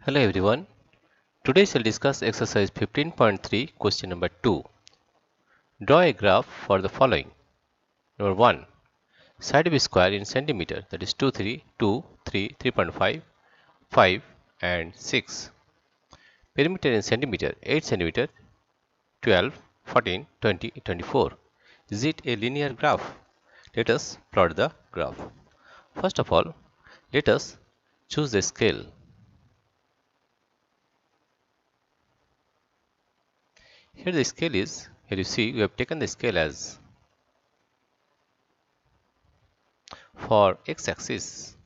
Hello everyone. Today we'll discuss exercise 15.3 question number 2. Draw a graph for the following. Number 1. Side of a square in centimeter, that is 2, 3, 2, 3, 3.5, 5 and 6. Perimeter in centimeter, 8 centimeter, 12, 14, 20, 24. Is it a linear graph? Let us plot the graph. First of all, let us choose the scale. Here the scale is, here you see we have taken the scale as for x-axis,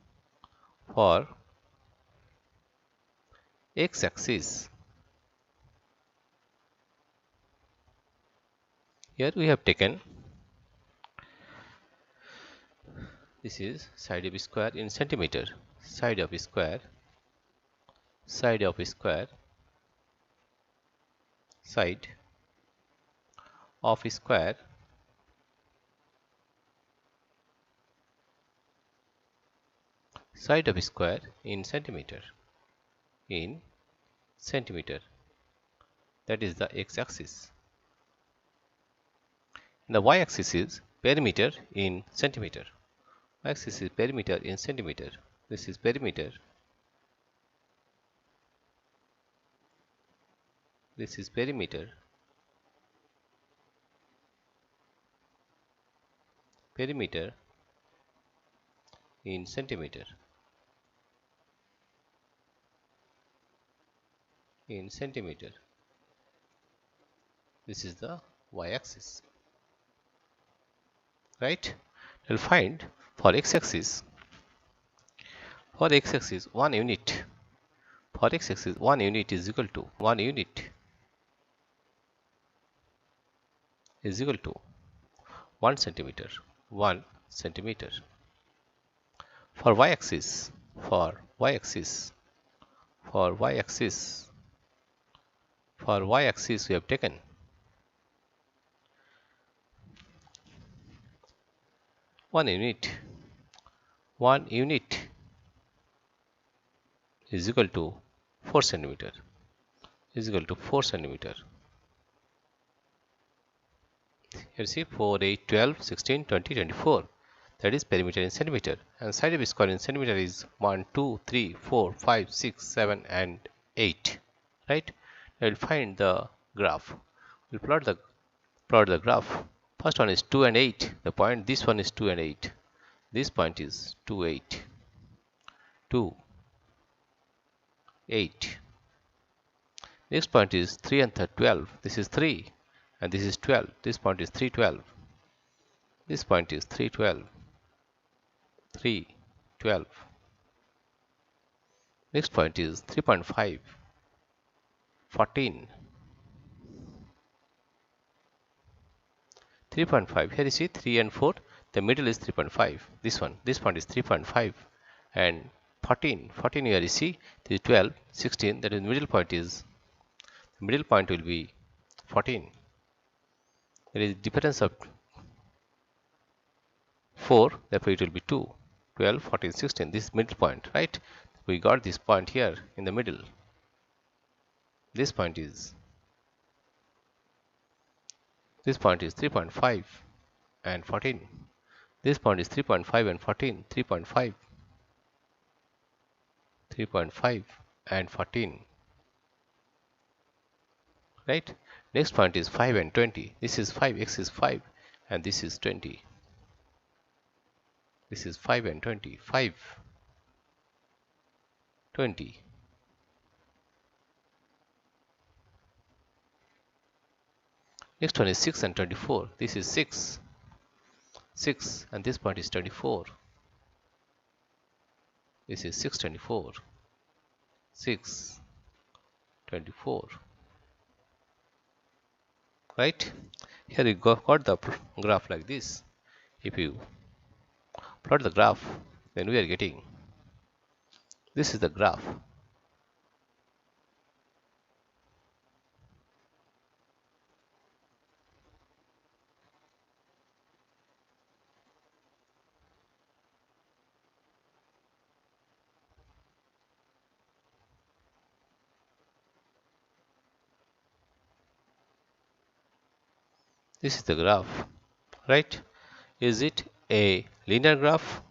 here we have taken, this is side of a square in centimeter, side of a square, side of a square, side of a square, side of a square in centimeter, that is the x-axis. The y-axis is perimeter in centimeter. Y-axis is perimeter in centimeter. This is perimeter. This is perimeter. Perimeter in centimeter. In centimeter. This is the y-axis. Right? We'll find for x-axis. For x-axis 1 unit. For x-axis 1 unit is equal to 1 unit is equal to 1 centimeter. 1 centimeter. For y-axis, for y-axis we have taken 1 unit. 1 unit is equal to 4 centimeter. Is equal to 4 centimeter. Here see 4, 8, 12, 16, 20, 24. That is perimeter in centimeter. And side of a square in centimeter is 1, 2, 3, 4, 5, 6, 7 and 8. Right? I will find the graph. We'll plot the graph. First one is 2 and 8. The point, this one is 2 and 8. This point is 2, 8. 2, 8. Next point is 3 and 12. This is 3 and this is 12. This point is 3, 12. This point is 3, 12. 3, 12. Next point is 3.5. 14. 3.5. Here you see 3 and 4. The middle is 3.5. This one. This point is 3.5. And 14. 14 here you see. This is 12. 16. That is middle point is. The middle point will be 14. There is difference of 4. Therefore it will be 2. 12, 14, 16. This is middle point. Right? We got this point here in the middle. This point is 3.5 and 14. This point is 3.5 and 14. 3.5. 3.5 and 14. Right? Next point is 5 and 20. This is 5. X is 5 and this is 20. This is 5 and 20. 5. 20. Next one is 6 and 24. This is 6. 6 and this point is 24. This is 6, 24. 6, 24. Right? Here you got the graph like this. If you plot the graph, then we are getting, this is the graph. This is the graph, right? Is it a linear graph?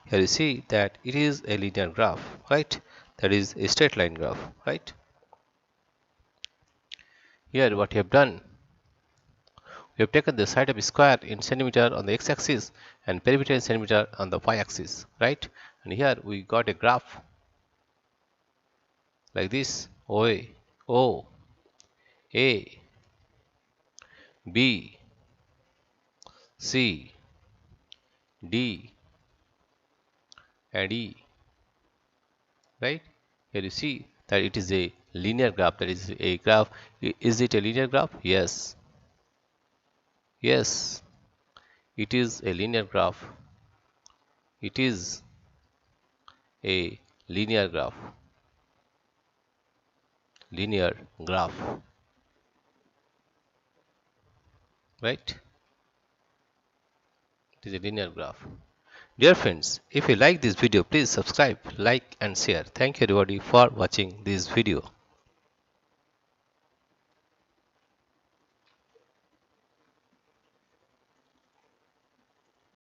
Here you see that it is a linear graph, right? That is a straight line graph, right? Here what we have done, we have taken the side of a square in centimeter on the x-axis and perimeter in centimeter on the y-axis, right? And here we got a graph like this: O, A, B, C, D, and E, right? Here you see that it is a linear graph. That is a graph. Is it a linear graph? Yes. Yes, it is a linear graph. It is a linear graph. Linear graph, right? It is a linear graph. Dear friends, if you like this video, please subscribe, like and share. Thank you everybody for watching this video.